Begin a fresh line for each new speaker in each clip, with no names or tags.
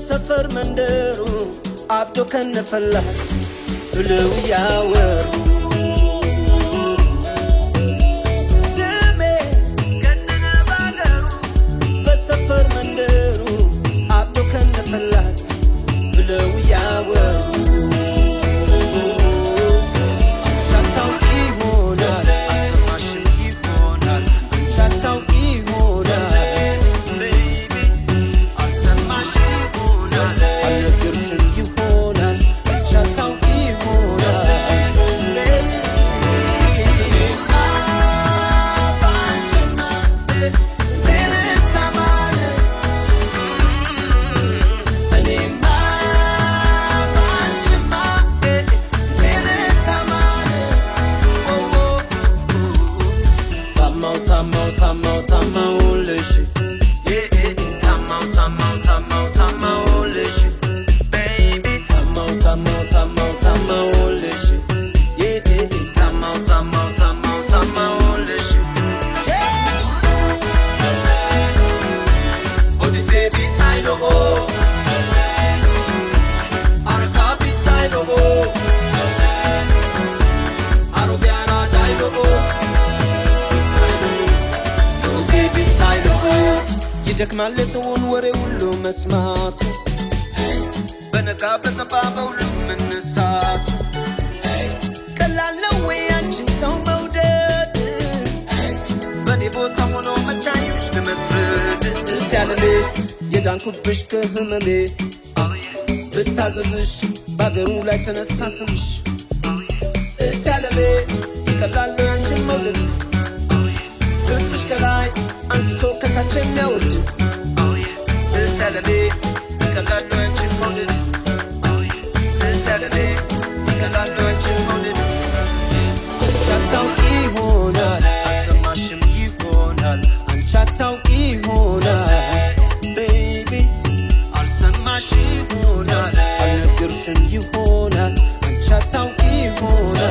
ሰፈር መንደሩ አብዶ ከነፈላት ብለው ያወሩ ስሜ ገነነ ባገሩ በሰፈር መንደሩ አብዶ ከነፈላት ብለው ያወሩ ይደክማል ሰውን ወሬ ሁሉ መስማቱ በነጋ በጠባ በሁሉ መነሳቱ ቀላል ነው ወይ አንቺን ሰው መውደድ በኔ ቦታ ሆኖ መቻዩሽ ለመፍረድ ሲያለሜ የዳንኩብሽ ከህመሜ ብታዘዝሽ ባገሩ ላይ ተነሳ ስምሽ ሲያለሜ ቀላል ነው አንቺን መውደድ ፍቅርሽ ከላይ አንስቶ ከታች የሚያወርድ Telling me, got no engine on it. Telling me, got no engine on it. Chat out ihona, asamashim ihona, and chat out ihona, baby. Asamashim ihona, alafirshim ihona, and chat out ihona.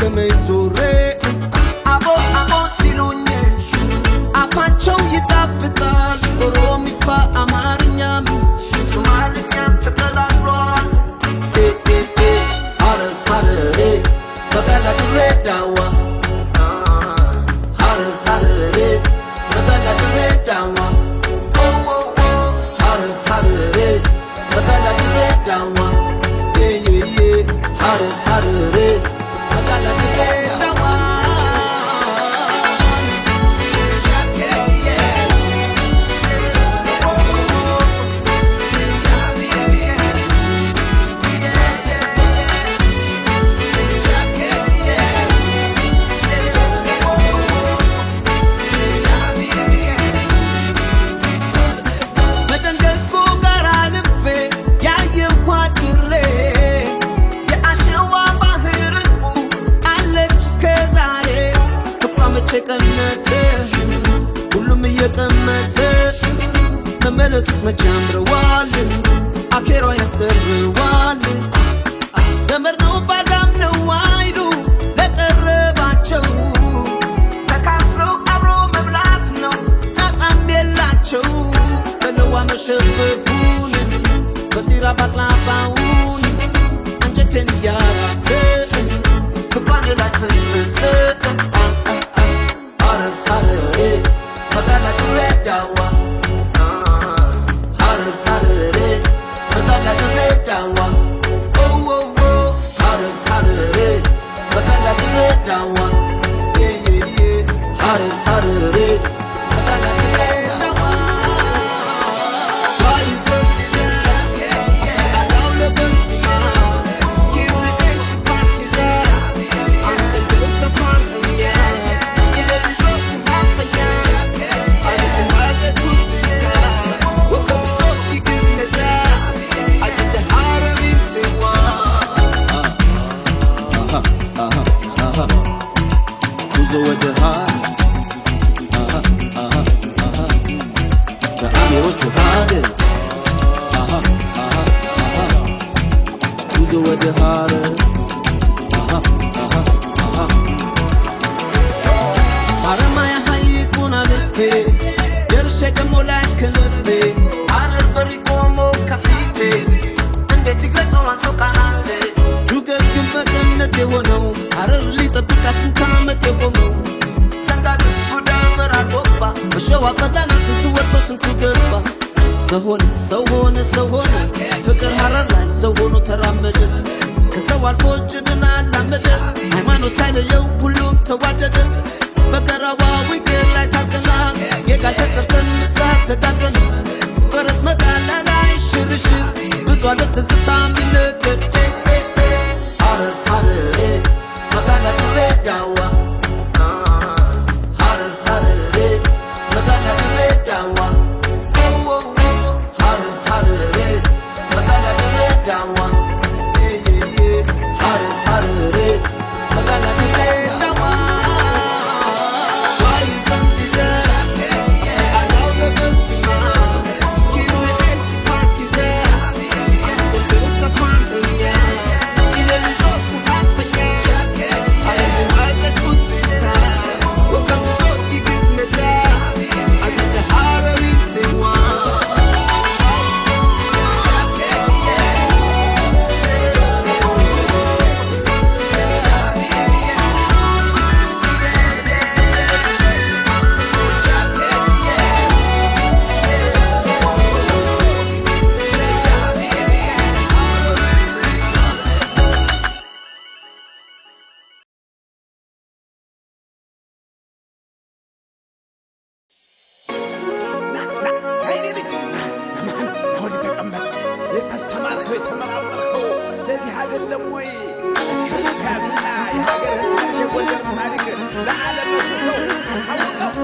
ደከመኝ ዞሬ አቦ አቦ ሲሉኝ አፋቸው ይጣፍጣል ኦሮሚፋ አማርኛም ሶማልኛም ተቀላቅሏል ሀረር ሀረሬ መቀለ ድሬዳዋ ሀረር ሀረሬ መቀለ ድሬዳዋ ሀረር ሀረሬ መቀለ ድሬዳዋ ሀረር ሀረሬ መቀለ ድሬዳዋ ቀነሰ ሁሉም እየቀመሰ መመለስስ መቼ አምረዋል አኬሯ ያስቀርዋል ዘመድ ነው ባዳም ነው አይሉ ለቀረባቸው ተካፍለው አብሮ መብላት ነው ጣጣም የላቸው በለዋ መሸበጉን በጢራ ባቅላባውን አንጀቴን እያራሰ ክባኔ ላይ ፈሰሰ Magana Duredawa Harer Harere Magana Duredawa Oh oh oh Harer Harere Magana Duredawa Yeah yeah yeah Harer Harere Magana Duredawa Why is it desire I say I love the best Keep me in the fuck is I'm the good of fun yeah Give it result to half a year Uzo with the heart The Amirocho Hade Uzo with the heart Paramaya Hayikuna Life Yershaka Molat Kanafe Aral Barikomo Kafite And the Tigres on Sokanate Juga Gimbagana Tewono Aral Lita Picasso Tama Tewono Sanga Budamara Gopa Showa Fadana Sintu Sintu Gurba Sahone Fikr Harar Lai Sahono Taramada Kasawal Fojidana Lamada Haimano Sada Yo Hulum Tawadada Bakarawa we get like Takana Yega Takan Sata Dabzan Faras Magala Lai Shirishi Bizwala Tazatami Nugget Harar Harare Magana Duredawa Harar Harare Magana Duredawa Oh oh oh Harar Harare Magana Duredawa Yeah yeah yeah Harar Harare Magana Duredawa Why is it desire I say I love the best Keep me in the fuck is I'm the good of fun yeah Give it result to half a year I am wise at good time Look at the sort he gives me there As it's a harder eating one
ለዚህ አይደለም ወይ እስከ ያዝና የሀገርና የወለድ ታሪክ ለዓለም ሰው አሳውቀው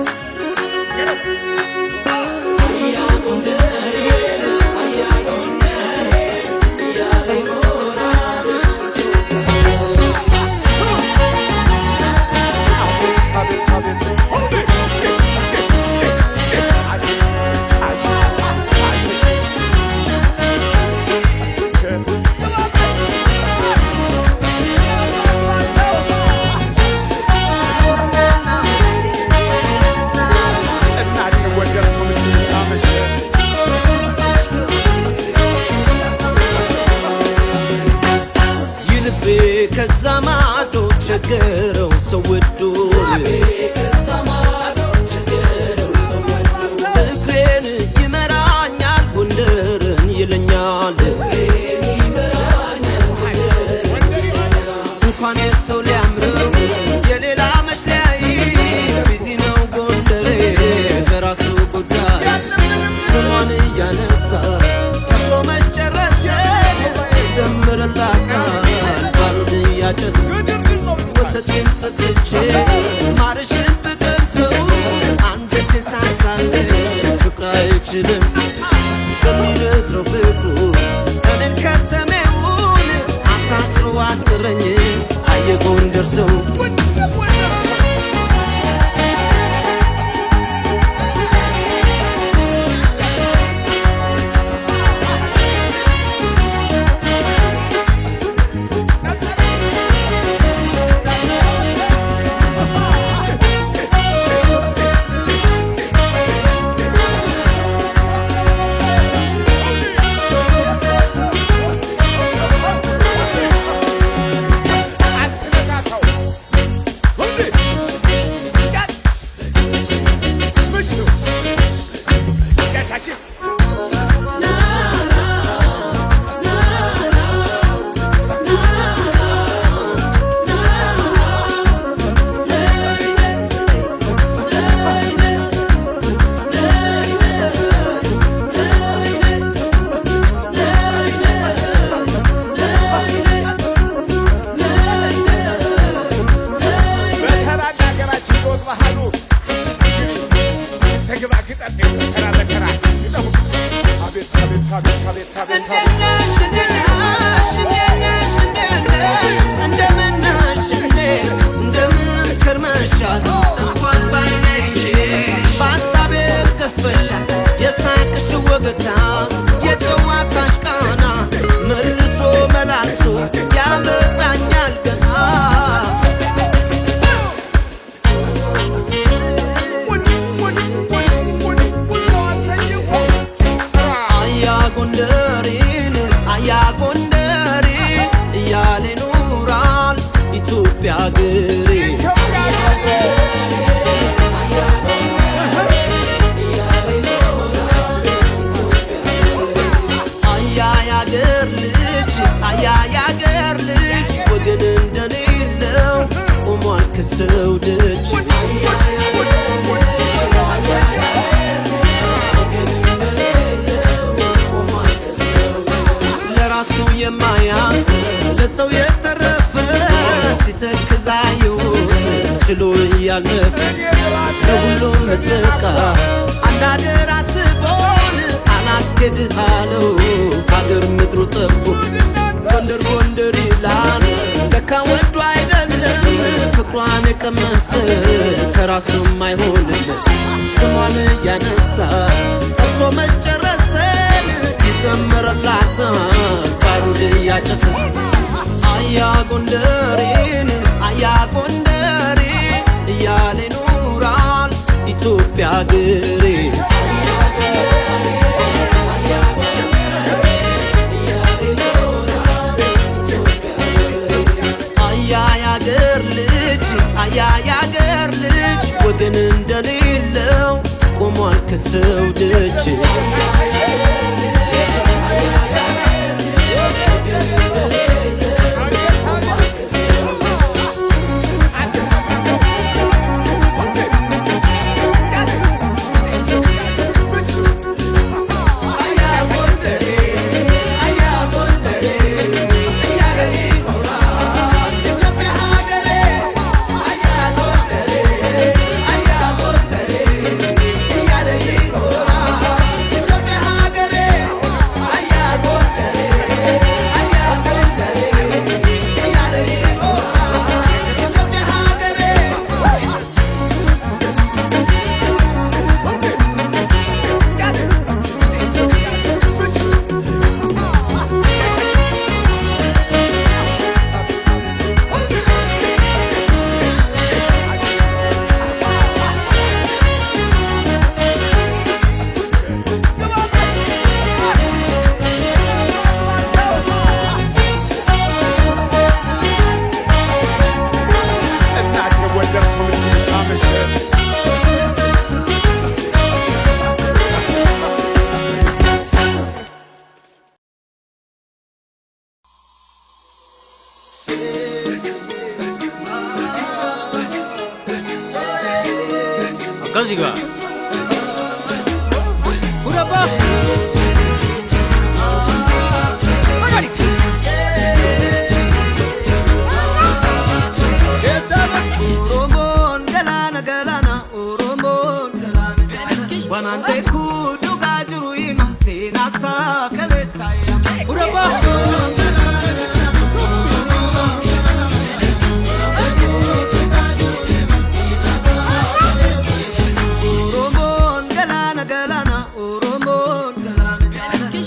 ሰው ወዶ እግሬን ይመራኛል ጎንደርን ይለኛል እንኳን የሰው ሊያምረው የሌላ መችለያይ ቢዚ ነው ጎንደሬ በራሱ ጉዳይ ስሟን እያነሳ ጠርቶ መጨረሰ ይዘምርላታል ባሩድ እያጨስ ወተቴን ጠጥቼ ማርሽን ብቀምሰው አንጀቴ ሳሳለች ፍቅር አይችልም በሚነዝረው ፍቅሩ እኔን ከተሜውን አሳስሮ አስቀረኝ አየ ጎንደር ሰው እንደምን ከርመሻል እንኳን ባይነች በሀሳቤ ከስፈሻል የሳቅሽ ወገግታ የጨዋታሽ ቃና መልሶ መላልሶ ያመጣኛል ገና አያ ጎንደሬ እያለ ኖራል ኢትዮጵያ አገሬ አያ ያገር ልጅ ወገን እንደሌለው ቆሟል ከሰው ደጅ ለራሱ የማያንስ ለሰው የተረፈ ሲተክዛዩት ችሎ እያለፈ ለሁሉም መጥቃ አንዳገር አስቦን አላስገድህ አለው አገር ምድሩ ጠቦ ጎንደር ጎንደር ይላል ለካ ወዶ አይደለም ፍቅሯን የቀመሰ ከራሱም አይሆንለት ስሟን እያነሳ ጠርቶ መጨረሰን ይዘምርላታል ባሩድ እያጨሰ አያ ጎንደሬን አያ ጎንደሬ እያለ ኖራል ኢትዮጵያ አገሬ አያ ያገር ልጅ ወገን እንደሌለው ቆሟል ከሰው ደጅ እዚህ ጋር ጉረባ Banante kudu gajuru ima sinasa kalestaya Uraba Urumon galana urumon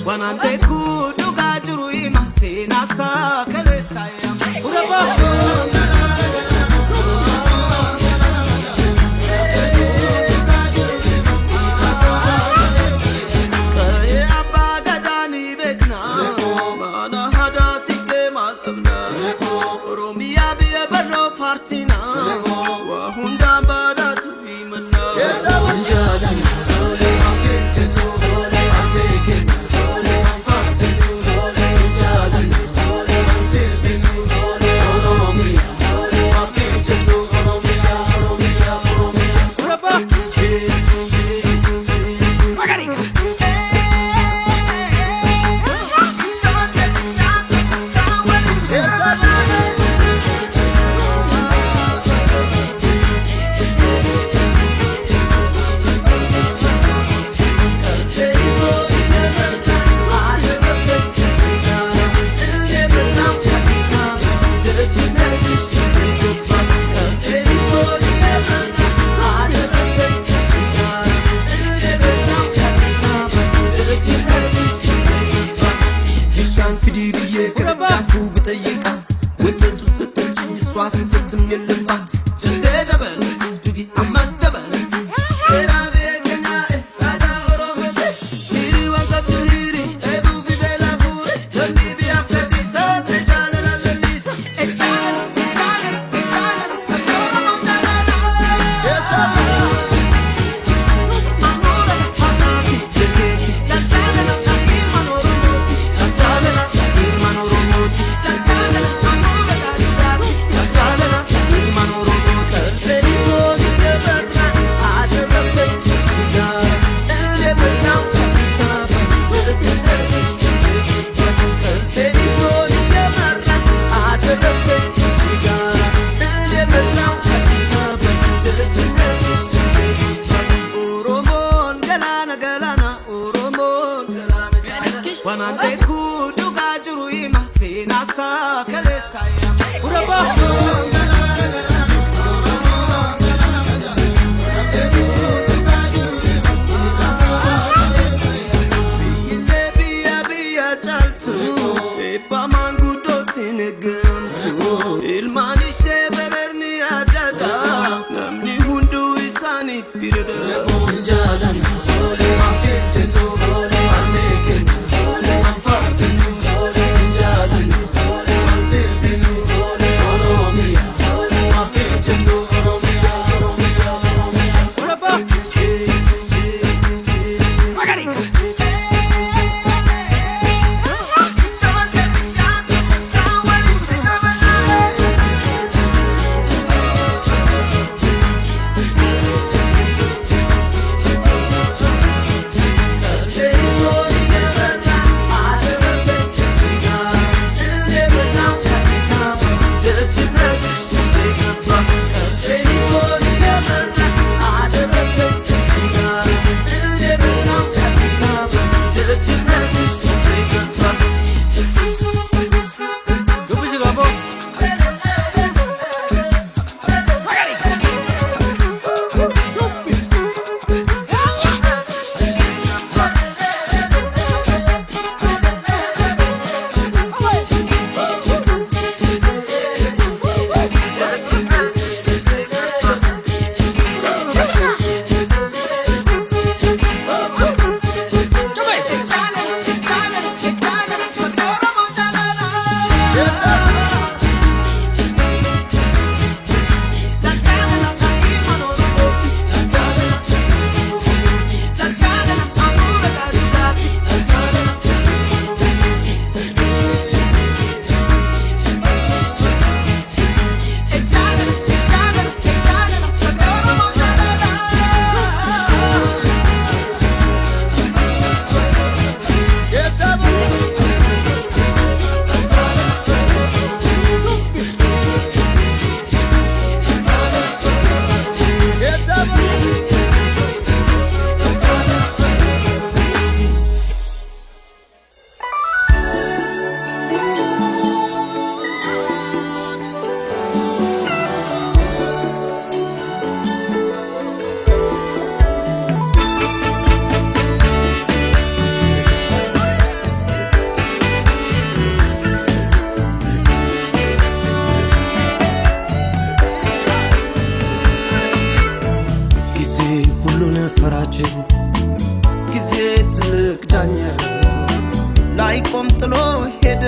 Banante kudu gajuru ima sinasa kalestaya Uraba Farsina wa hunda badatu bimana Sinjala zole afenjeno zole ameke zole farsinu zole sinjala zole sirbinu zole oromia zole afenjeno oromia Uraba Magari ስትም የለባት ጀንቴ ደበለት ዱጊ አማስ ደበለት ሰራቤ ገና ታታ ኦሮሞቴ ሂሪ ወንቀብ ሂሪ ኤቡ ፊደላ ፉሪ ለሚ ቢያፍከዲሳ ተጃለና ለሊሳ ኤጃለና ሰሞራ ሞንዳላላ የሰባ ማኖራ ሀታቲ የኬሲ ዳጃለና ኢልማን ኦሮሞቲ ዳጃለና ኢልማን ኦሮሞቲ ዳጃለና Banante kudu gajuru ima sinasa kalestaya Uraba Biya chaltu Eba mangudoti negamtu Ilmani sheberni adada Namni hundu isani firda Bonjalan Zole mafijendo Zole ameken Zole amfasin Zole sinjalan Zole mansibin Zole oromia ትልቅ ዳኛ ላይቆም ጥሎ ሄደ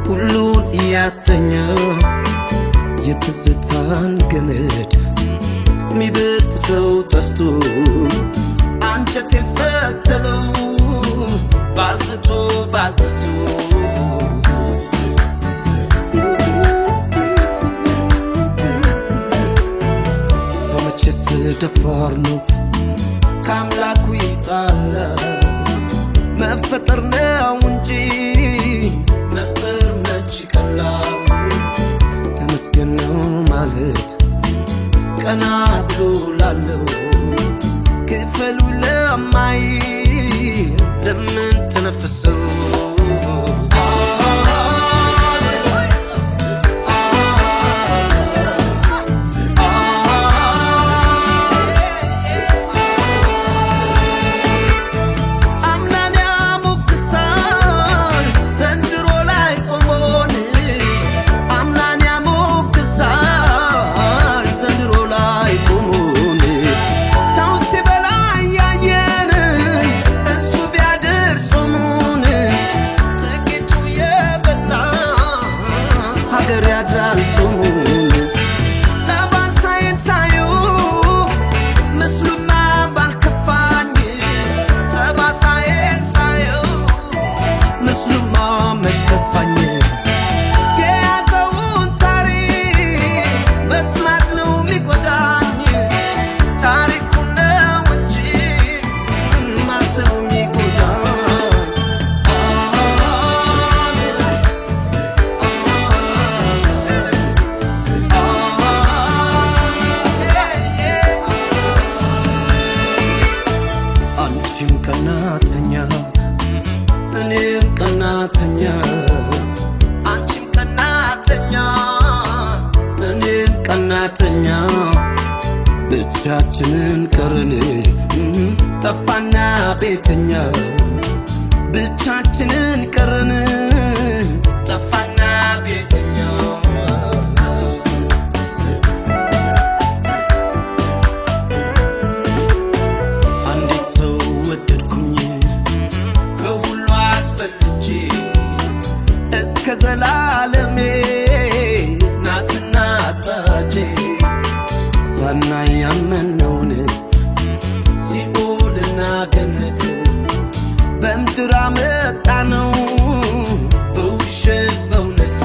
ሁሉን እያስተኛ የትዝታን ገመድ ሚበጥሰው ጠፍቶ አንጀቴን ፈተለው ባዝቶ ባዝቶ ሰው መቼስ ደፋር ነው ከአምላኩ ይጣላ መፈጠር ነው እንጂ መፍጠር መች ቀላል ተመስገን ነው ማለት ቀና ብሎ ላለው ክፈሉ ለማይ ለምን ተነፍሰው እኔም ቀናተኛ አንቺም ቀናተኛ እኔም ቀናተኛ ብቻችንን ቀርን ጠፋና ቤተኛ ብቻችንን ቀርን ጠፋና ቤተኛ አንዲት ሰው ወደድኩኝ እስከ ዘላለሜ ናትና ታጄ ሳናይ ያመነውን ሲኦልና ገነት በምድር አመጣነው በውሸት በእውነት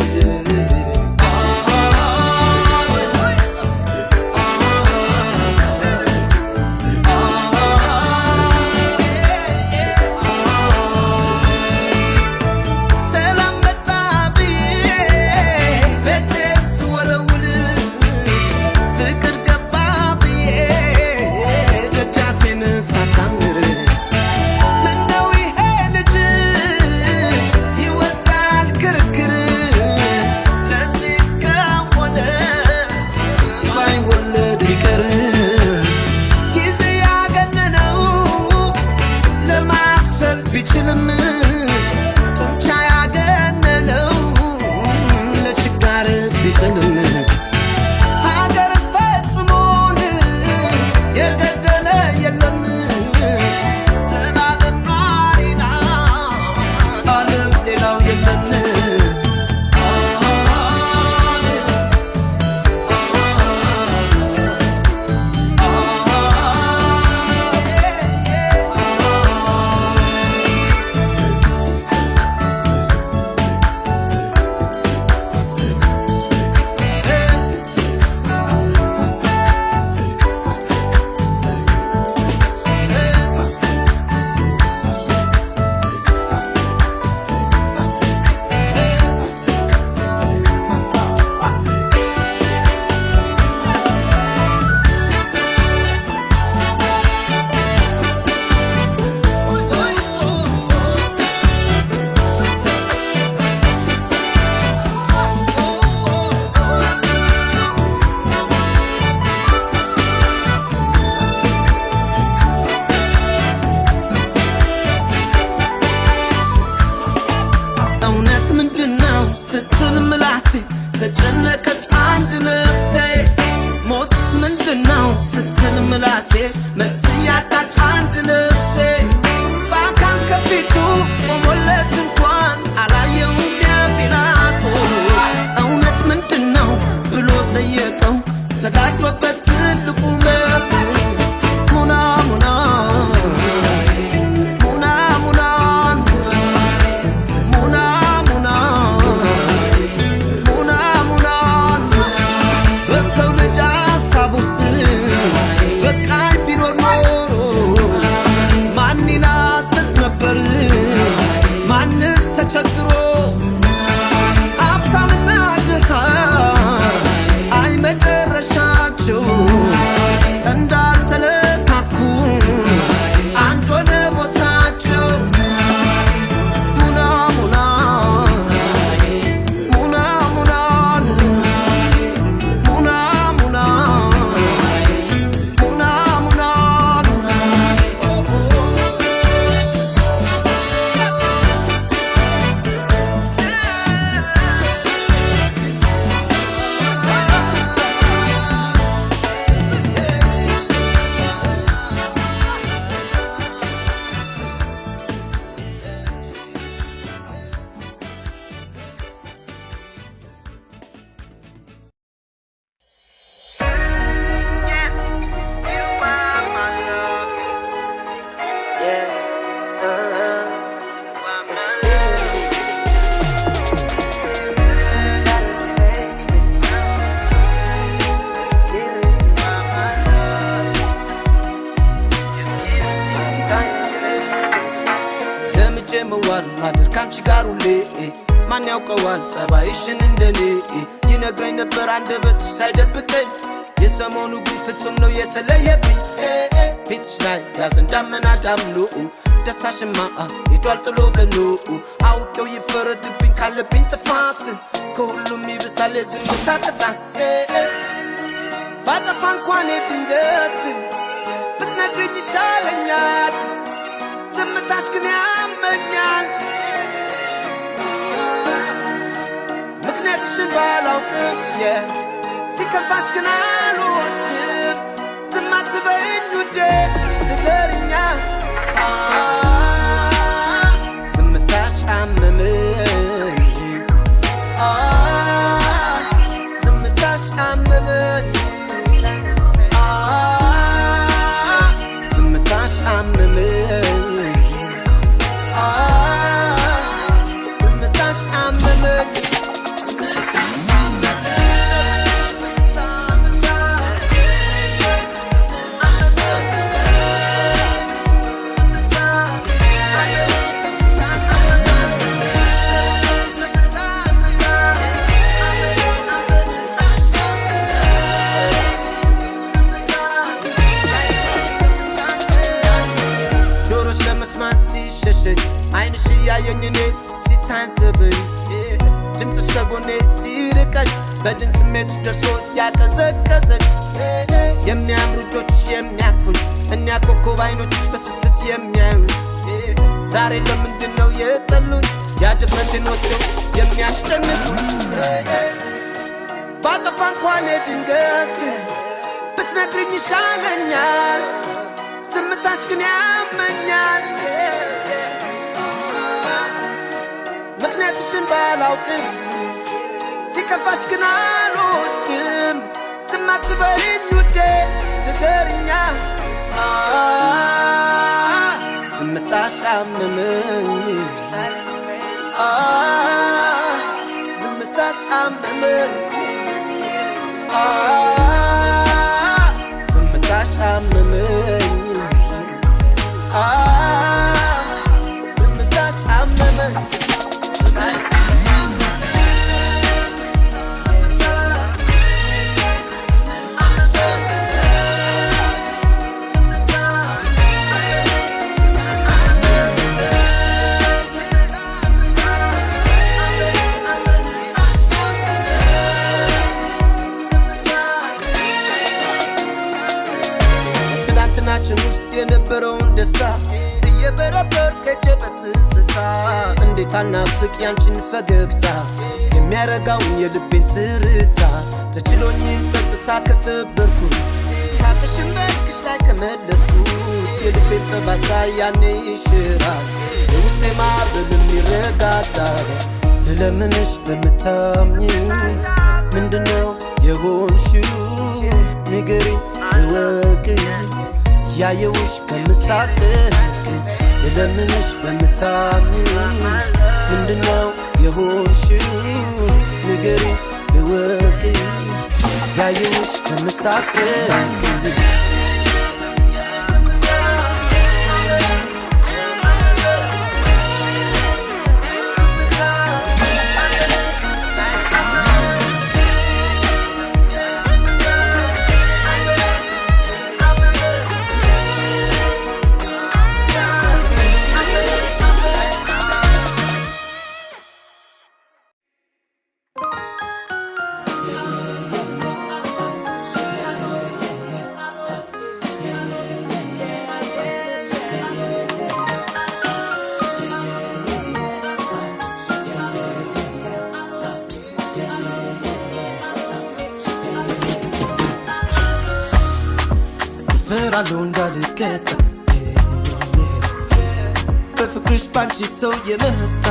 ያመዋል ማድር ካንቺ ጋር ሁሌ ማን ያውቀዋል ጸባይሽን እንደኔ ይነግረኝ ነበር አንደበትሽ ሳይደብቀኝ የሰሞኑ ግን ፍጹም ነው የተለየብኝ ፊትሽ ላይ ያዘን ዳመና ዳምሎ ደስታሽማ ሄዷል ጥሎ በኖ አውቄው ይፈረድብኝ ካለብኝ ጥፋት ከሁሉም ይብሳል የዝምታ ቅጣት ባጠፋ እንኳን ድንገት ብትነግሪኝ ይሻለኛል ዝምታሽ ግን ያመኛል ምክንያትሽን ባላውቅም ሲከፋሽ ግን አልወድም ዝም አትበይኝ ውዴ ንገሪኛ ዝምታሽ አመመኝ ዝምታሽ አመመኝ ዝምታሽ አመመኝ ዝምታሽ አመመኝ አይንሽ ያየኝኔ ሲታንዘብኝ ድምፅሽ ከጎኔ ሲርቀኝ በድን ስሜትሽ ደርሶ ያቀዘቀዘኝ የሚያምሩ እጆችሽ የሚያቅፉኝ እኛ ኮከብ አይኖችሽ በስስት የሚያዩኝ ዛሬ ለምንድነው የጠሉኝ ያድፍረቴን ወስደው የሚያስጨንቁኝ ባጠፋ እንኳን ድንገት ብትነግሪኝ ይሻለኛል ዝምታሽ ግን ያመኛል ምክንያትሽን ባላውቅም ሲከፋሽ ግን አልወድም ዝም አትበይኝ ውዴ ንገሪኛ ዝምታሽ አመመኝ ዝምታሽ አመመኝ ዝምታሽ አመመኝ ዝምታሽ አመመኝ ትናንትናችን ውስጥ የነበረውን ደስታ እየበረበር ከጀበትዝታ እንዴት አልናፍቅ ያንቺን ፈገግታ የሚያረጋውን የልቤን ትርታ ተችሎኝን ጸጥታ ከሰበርኩት ሳቅሽን በልክሽ ላይ ከመለስኩት የልቤን ጠባሳ ያኔ ይሽራል የውስጤ ማዕበልም ይረጋጋል ልለምንሽ በምታምኚኝ ምንድነው የሆንሽው ንገሪኝ እወቅ ያየውሽ ከምሳቅ ልለምንሽ በምታምኚኝ ምንድነው የሆንሽው ንገሪኝ እወቅ ያየውሽ ከምሳቅ ፈራለሁ እንዳልቀጣ በፍቅርሽ ባንቺ ሰው የመጣ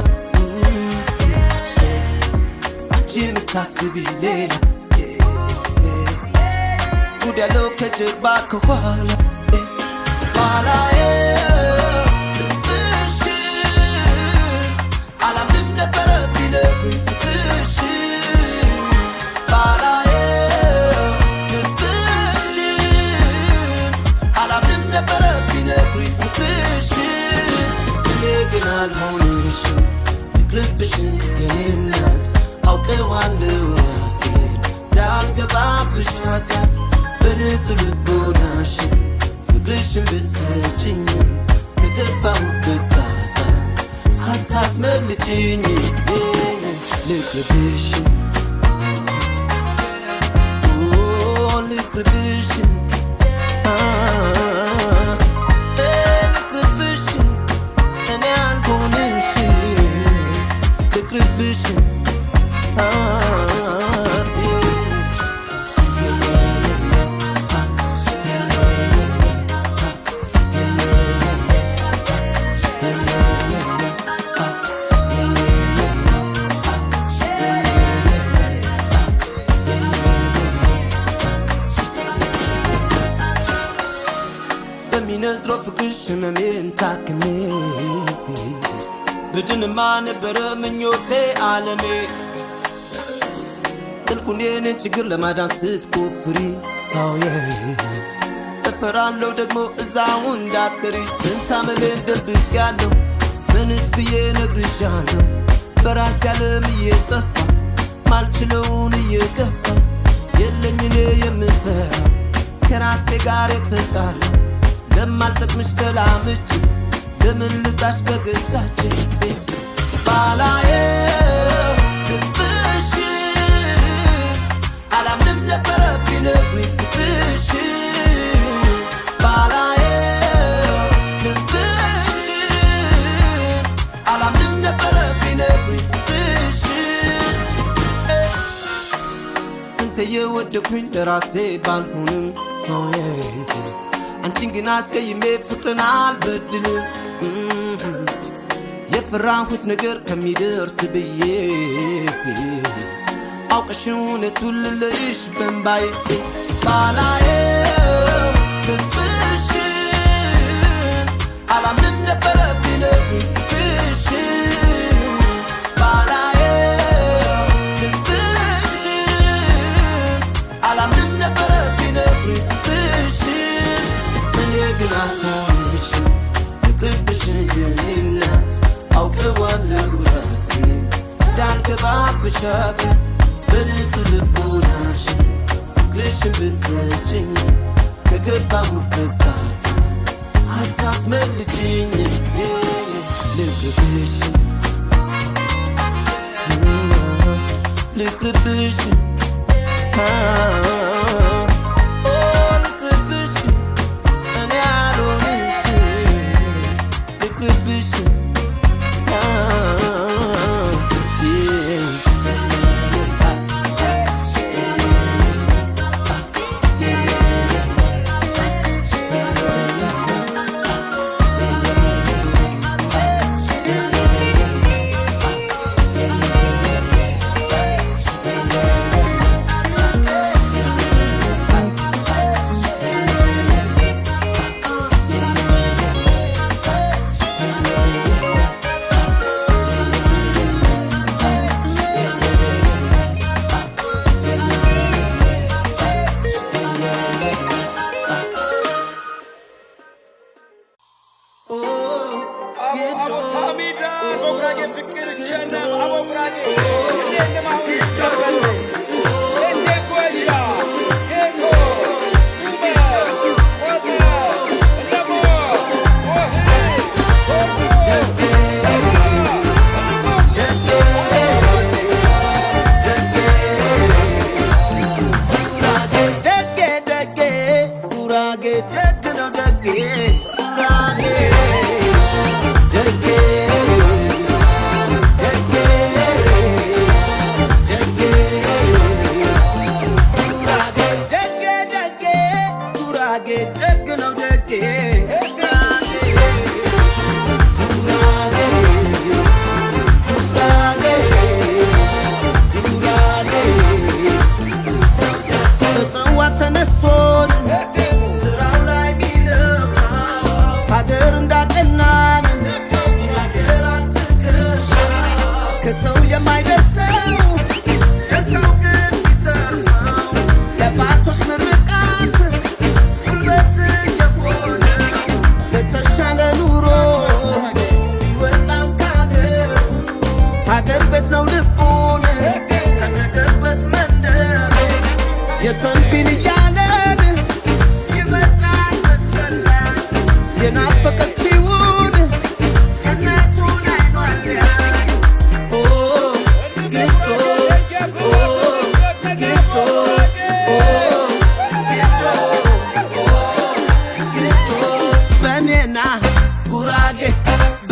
አንቺ የምታስቢ ሌላ ጉድ ያለው ከጀርባ ከኋላ ኋላዬ ልብሽ አላምንም ነበረ ቢነግሩኝ ፍቅርሽ ኋላዬ ነበረ ቢነግሩኝ ፍቅርሽ እኔ ግን አልሆንም ልቅርብሽን ልቅርብሽን የኔ እናት አውቀዋለሁ ራሴን እንዳልገባብሽ ኃጢአት በንጹህ ልቦናሽን ፍቅርሽን ብትሰጪኝም ከገባሁበት ጣጣ አታስመልጭኝም ልቅርብሽን ልቅርብሽን ልቅርብሽን እኔ አልሆንሽም ልቅርብሽን በሚነዝረው ፍቅርሽ ህመሜን ታክሜ ብድንማ ነበረ ምኞቴ ዓለሜ ጥልቁን የኔን ችግር ለማዳን ስትቆፍሪ እፈራለሁ ደግሞ እዛው እንዳትቀሪ ስንት አመሌን ደብቄያለሁ ምንስ ብዬ ነግርሻለሁ በራሴ ዓለም እየጠፋ ማልችለውን እየገፋ የለኝ እኔ የምፈራው ከራሴ ጋር የተጣላ ለማልጠቅምሽ ተላምጄ ለምን ልጣሽ በገዛች ባላየው ልብሽን አላምንም ነበረ ቢነግሩኝ ፍቅርሽን ባላየው ልብሽን አላምንም ነበረ ቢነግሩኝ ፍቅርሽን ስንቴ የወደኩኝ ለራሴ ባልሆንም አንቺን ግን አስቀይሜ ፍቅርን አልበድልም የፈራሁት ነገር ከሚደርስ ብዬ አውቀሽ እውነቱን ልልሽ በእንባዬ ባላየው ልብሽን አላምንም ነበረ ቢነግሩኝ ፍቅርሽን ባላየው ልብሽን አላምንም ነበረ ቢነግሩኝ ፍቅርሽን እኔ ግን አልሆንሽም ልቅርብሽን የኔ እናት አውቀዋለሁ ራሴን እንዳልገባብሽ ኃጢአት በንጹህ ልቦናሽን ፍቅርሽን ብትሰጪኝ ከገባሁበት ጣጣ አታስመልጭኝም ልቅርብሽን ልቅርብሽን ልቅርብሽን እኔ አልሆንሽም ልቅርብሽን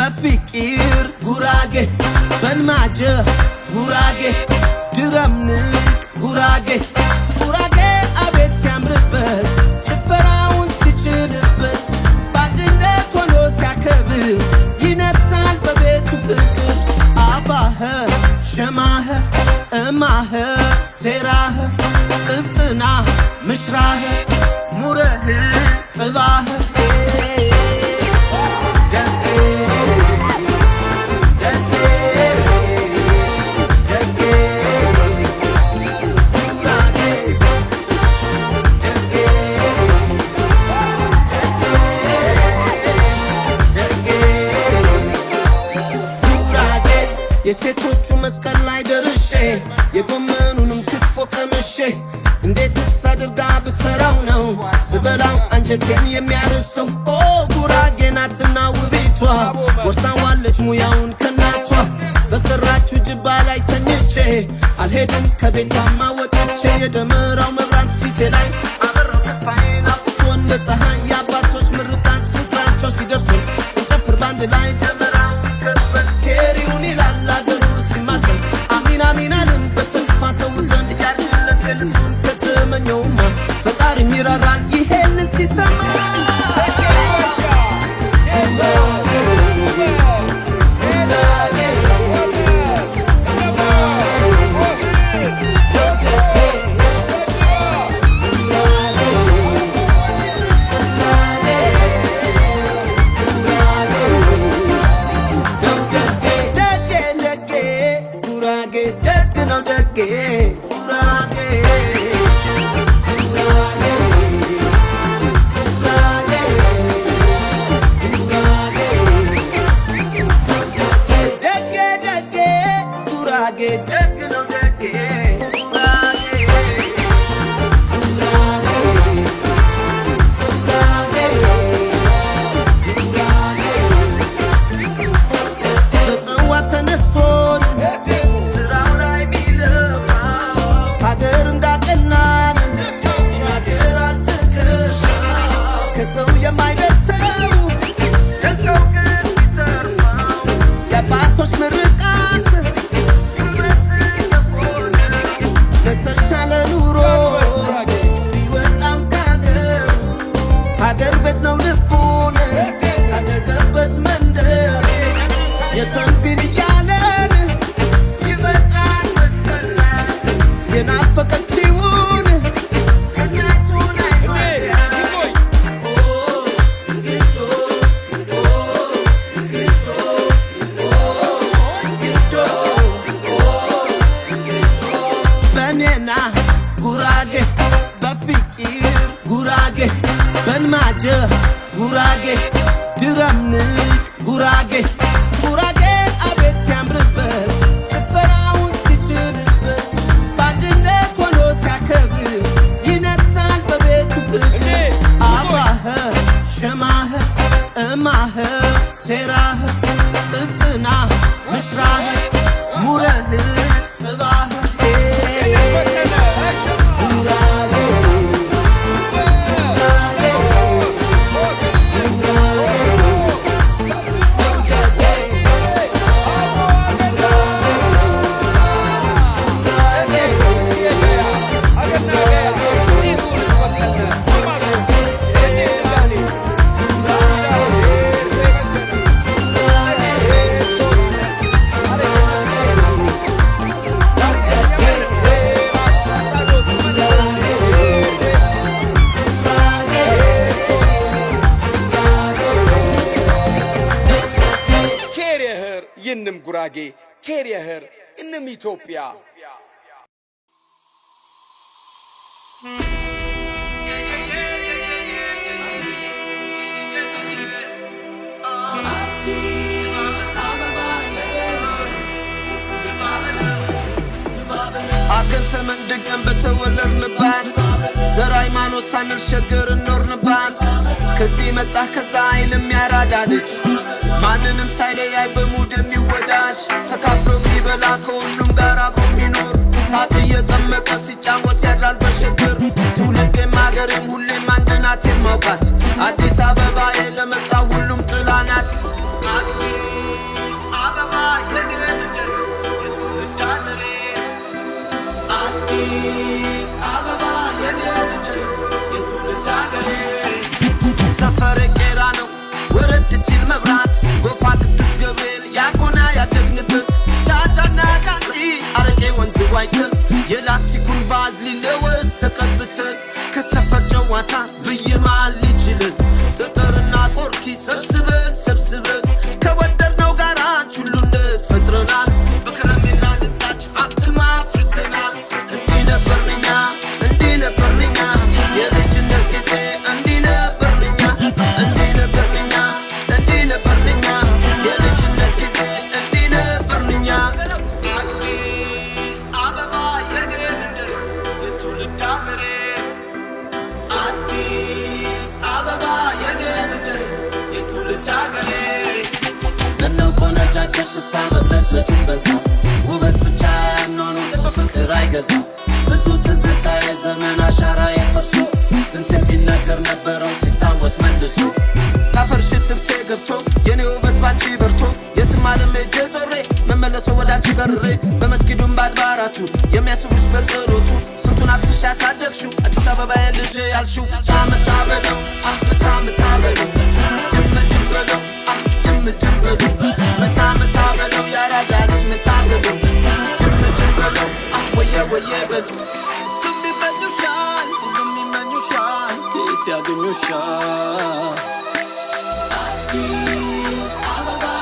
በፍቅር ጉራጌ በልማጀ ጉራጌ ድረምንቅ ጉራጌ ጉራጌ አቤት ሲያምርበት ጭፈራውን ሲችልበት በአንድነት ሆኖ ሲያከብር ይነግሳል በቤቱ ፍቅር አባህ ሸማህ እማህ ሴራህ ጥብጥና ምሽራህ ሙረህ ጥባህ የሴቶቹ መስቀል ላይ ደርሼ የጎመኑንም ክትፎ ቀምሼ እንዴትስ አድርጋ ብትሰራው ነው ስበላው አንጀቴን የሚያርሰው ኦ ጉራጌ ናትና ውቢቷ ወርሳዋለች ሙያውን ከናቷ በሰራችሁ ጅባ ላይ ተኝቼ አልሄድም ከቤቷማ ወጥቼ የደመራው መብራት ፊቴ ላይ አበራው ተስፋዬን አውጥቶ እንደ ፀሐይ የአባቶች ምርቃት ፍቅራቸው ሲደርስ ስንጨፍር ባንድ ላይ ደመራውን ከበን ኬሪውን ይላል አገሩ ሲማተን አሚን አሚን አልን በተስፋ ተውጠን ያድለት ልቱን ከተመኘውማ ፈጣሪ ይራራል ይሄንን ሲሰማ በልማጀ ጉራጌ ድረምንቅ ጉራጌ ጉራጌ አቤት ሲያምርበት ጭፈራውን ሲችልበት በአንድነት ሆኖ ሲያከብር ይነግሳል በቤቱ ፍቅር አባህ ሸማህ እማህ ሴራህ ጥብጥና ምሽራህ ሙረህ ጥባህ
ይንም ጉራጌ ኬሪየህር እንም ኢትዮጵያ
አገን ተመንደገን በተወለድንባት ዘር ሃይማኖት ሳንሸገር እንኖርንባት ከዚህ መጣ ከዛ አይልም ያራዳ ልጅ ማንንም ሳይለያይ በሙድ የሚወዳጅ ተካፍሎ የሚበላ ከሁሉም ጋር አብሮ የሚኖር ሳቅ እየጠመቀ ሲጫወት ያድራል በሽብር ትውልዴም አገሬም ሁሌም አንድ ናት የማውቃት አዲስ አበባ ለመጣ ሁሉም ጥላ ናት። بازلي لوز تقبتن كسفر جواتا بيما اللي جلد تطرنا قركي سبسبن كودرنا وقارات شلو نتفترنا بكرم الله نتاج عبد ما فرتنا اندينا برنيا يا رجل الكسي اندينا برنيا يا رجل الكسي اندينا برنيا Addis Ababa, ننو كونا جاكش الصعب بلجنا جنبزا وبت بجاية نونو سفك رايقزا بزو تزلتا يا زمان عشارة يفرسو سنتين بيناكر نبرو سيتاوس مندسو كافر شتب تيقبتو يني وبت بانشي برتو يتمالي ميجي زوري مملسو ودانشي برري بمسكيدون بعد باراتو يمياسبوش بزروتو سنتون عطفش ياسادكشو أديس أبابا يلجي يالشو متعبلو متعبلو جمبلو متعبلو يا رادانش متعبلو جمبلو ويا بلو كمي منيوشان كيت يا دنيوشان Addis Ababa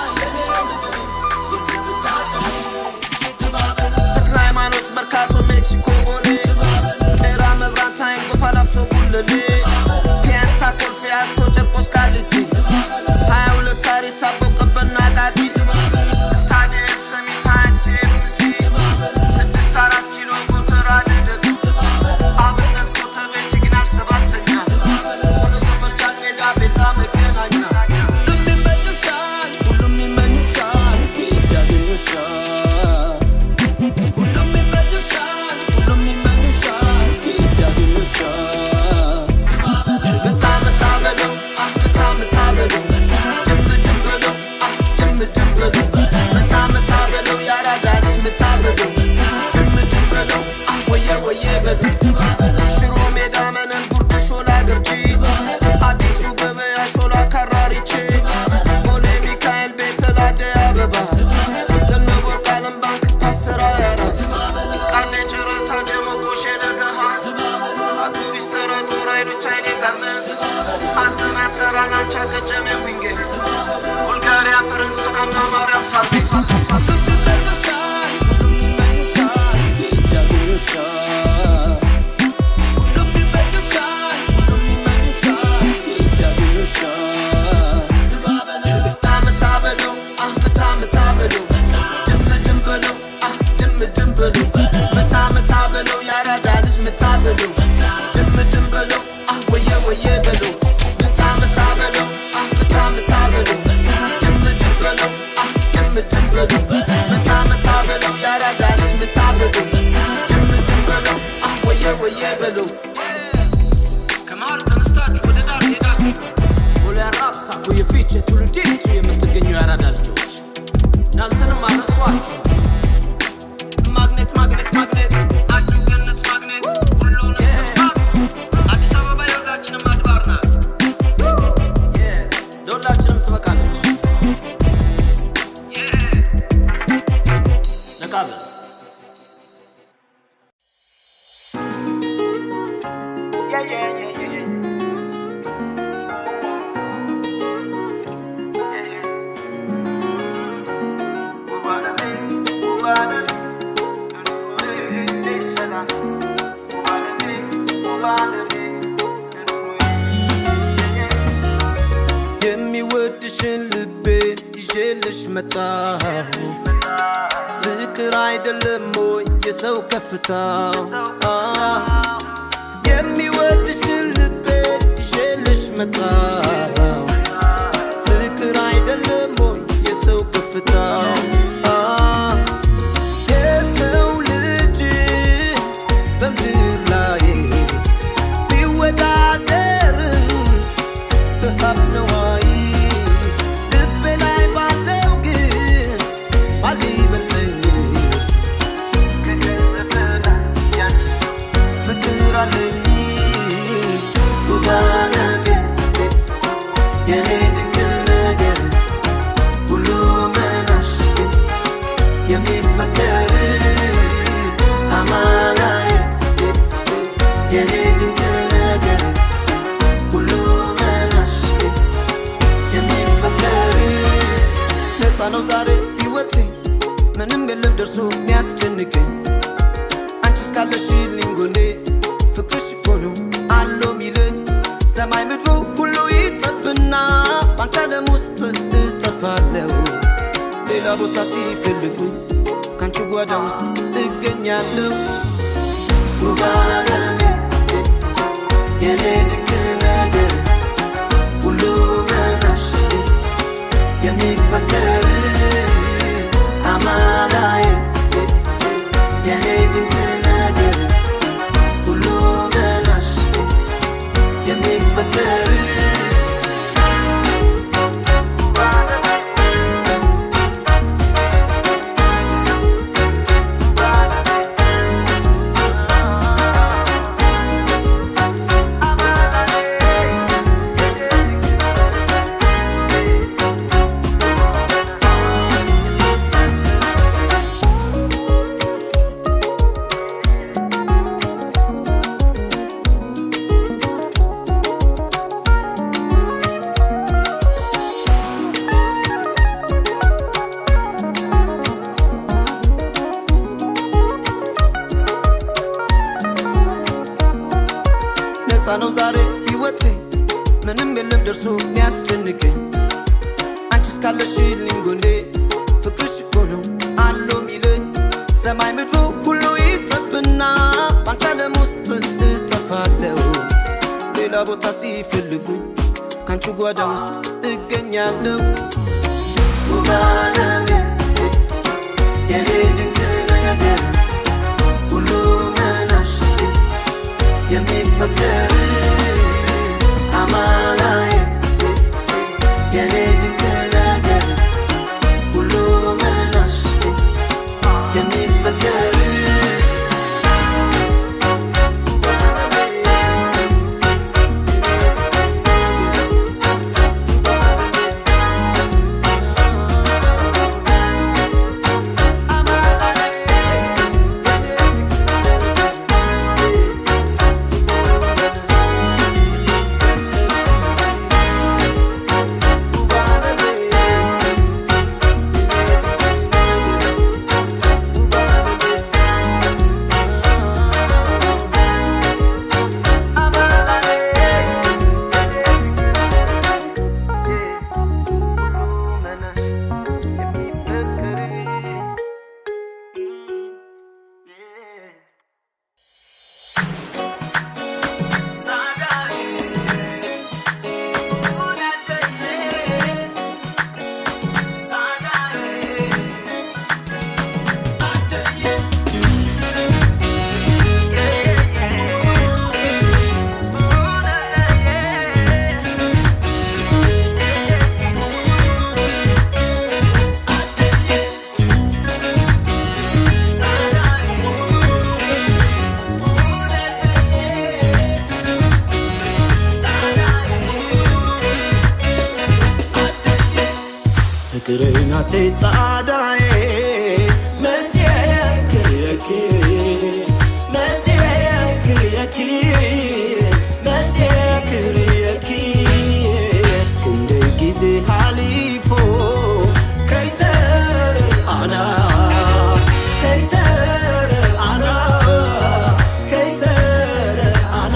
تكنا ሃይማኖት መርካቶ ሜክሲኮ ቦሌ ቴራ መብራታይን ጎፋላፍቶ ጉለሌ ፒያሳ ኮልፌ አስኮ ጨርቆስ ቃሊቲ 22 ሳሪስ አቦ ቀበና ቃዲ ስታዲየም ሰሚት ሃይትስ ኤምሲ 6-4 ኪሎ ጎተራ ልደት አብነት ኮተቤ ሲግናል ሰባተኛ ወደ ሰፈር ጃን ሜዳ ቤታ መገናኛ ሁሉም ይመኙሻል ጌት ያገኙሻል ሽሮ ሜዳ መነን ጉርድ ሾላ ገርጂ አዲሱ ገበያ ሾላ ካራሪቼ ቦሌ ሚካኤል ቤተላደ አበባ ዘነበ ቃለም ባንክ ፓስተር አያራት ቃሌ ጨረታ ጀሞ ጎሼ ለገሃር አውቶቢስ ተረቶ ራይዶች አይኔ ጋርመንት አንተና ተራናቻ ቀጨኔ ዊንጌት ቡልጋሪያ ፈረንሳይና ማርያም ሳርቤት متعبلو يا رادانش متعبلو دمبلو ويا بلو متعبلو دمبلو متعبلو يا رادانش متعبلو دمبلو ويا بلو كمار تنستاج وددار يداك ولا رابسا ويفيتش تولديت ويمتقنيو يا رادانش نانتنا ما رسواتش magnet አጁ ገነት magnet ሁሉ ነው አዲስ አበባ የሁላችንም አድባር ናት ለሁላችንም ትበቃለች ነቃበል የሚወድሽን ልቤን ይዤልሽ መጣሁ ፍቅር አይደለም ወይ የሰው ከፍታው የሚወድሽን ልቤን ይዤልሽ መጣሁ ፍቅር አይደለም ወይ የሰው ከፍታው የሰው ልጅ በምድር ላይ ቢወዳደር በሀብት ነዋይ ልቤ ላይ ባለው ግን ማን ሊበልጠኝ ከገንዘብ በላይ ያንቺስ ፍቅር አለኝ ባለቤ የኔ ድንቅ ነገር ሁሉ መናሽ የሚፈቀር አማላዬ ነው ዛሬ ህይወቴ ምንም የለም ደርሶ የሚያስጨንቀኝ አንቺ እስካለሽልኝ ጎኔ ፍቅርሽ እኮ ነው አለው ሚለኝ ሰማይ ምድሩ ሁሉ ይጠብና ባንቺ ዓለም ውስጥ እጠፋለሁ ሌላ ቦታ ሲፈልጉኝ ካንቺ ጓዳ ውስጥ እገኛለሁ ውብ ዓለሜ የኔ ድንቅ ነገር ሁሉ መናሽ የሚፈጠር አማላዬ የኔ ድንቅ ነገር ሁሉ መናሽ የሚፈጠር ነው ዛሬ ህይወቴ ምንም የለም ደርሶ የሚያስጨንቀኝ አንቺ እስካለሽልኝ ጎኔ ፍቅርሽ እኮ ነው አለው ሚለኝ ሰማይ ምድሩ ሁሉ ይጠብና ባንቺ ዓለም ውስጥ እጠፋለሁ ሌላ ቦታ ሲፈልጉኝ ካንቺ ጓዳ ውስጥ እገኛለሁ ውብ ዓለሜ የኔ ድንቅ ነገር ሁሉ መናሽ የሚፈጠር አማላዬ የኔ ድንቅ ነገር ሁሉ መናሽ የሚፈጠር ፍቅርናቴ ጻዳዬ መዝየክየኪ መዝየክየኪ መዝየክየኪ ክንደ ጊዜ ሃሊፎ ከይተር አና ከይተር አና ከይተር አና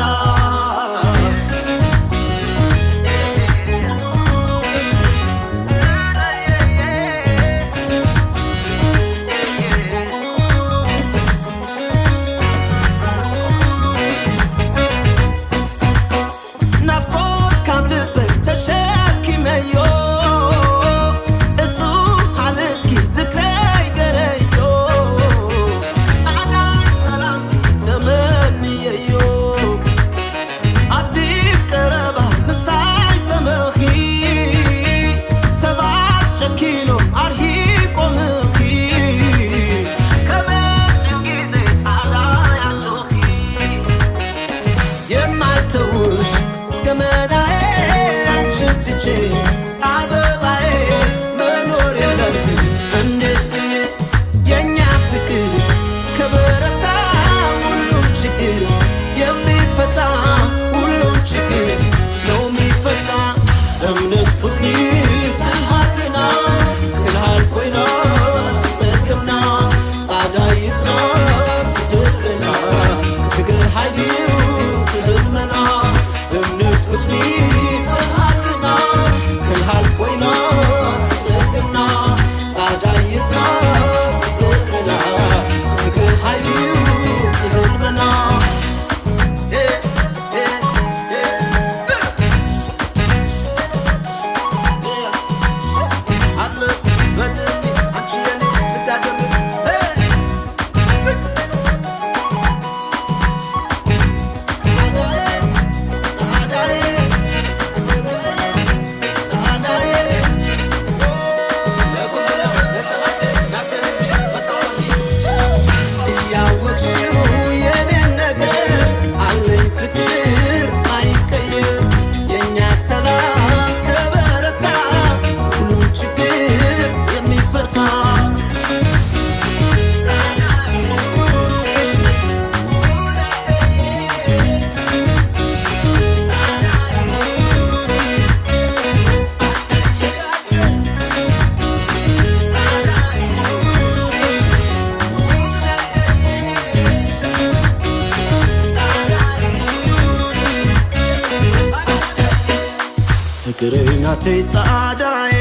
ናተይ ጻዕዳዬ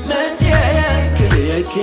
መጽየክየኪ